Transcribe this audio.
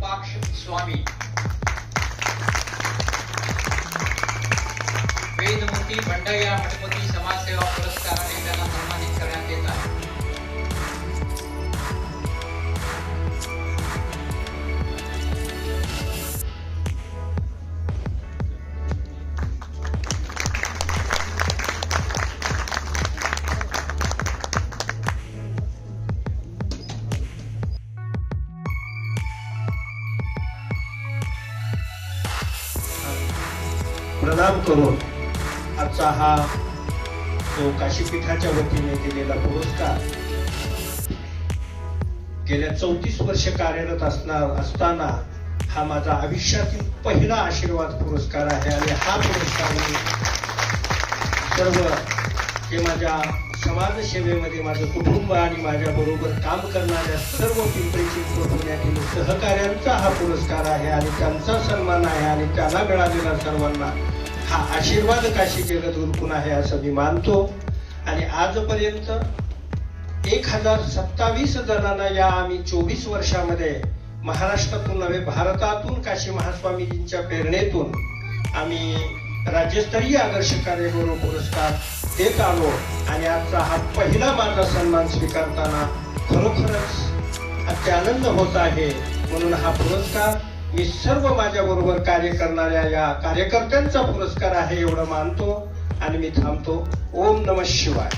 विरूपाक्ष स्वामी, वेदमूर्ती भंडारी मठपती समाजसेवा पुरस्काराने त्यांना सन्मानित करण्यात येत आहे. प्रणाम करून आजचा हा जो काशीपीठाच्या वतीने दिलेला पुरस्कार गेल्या 34 वर्ष कार्यरत असताना हा माझा आयुष्यातील पहिला आशीर्वाद पुरस्कार आहे. आणि हा पुरस्कार मी सर्व जे माझ्या समाजसेवेमध्ये माझं कुटुंब आणि माझ्या बरोबर काम करणाऱ्या सर्व पिंपरी चिंचवड पुण्यातील सहकाऱ्यांचा हा पुरस्कार आहे आणि त्यांचा सन्मान आहे आणि त्याला मिळालेला सर्वांना हा आशीर्वाद काशी जगद्गुरुकुल आहे असं मी मानतो. आणि आजपर्यंत 1027 जणांना या आम्ही 24 वर्षामध्ये महाराष्ट्रातून नव्हे भारतातून काशी महास्वामीजींच्या प्रेरणेतून आम्ही राज्यस्तरीय आदर्श कार्यगौरव पुरस्कार देत आलो. आणि आजचा हा पहिला माझा सन्मान स्वीकारताना खरोखरच अत्यानंद होत आहे. म्हणून हा पुरस्कार मी सर्व माझ्या बरोबर कार्य करणाऱ्या या कार्यकर्त्यांचा पुरस्कार आहे एवढं मानतो आणि मी थांबतो. ओम नमः शिवाय.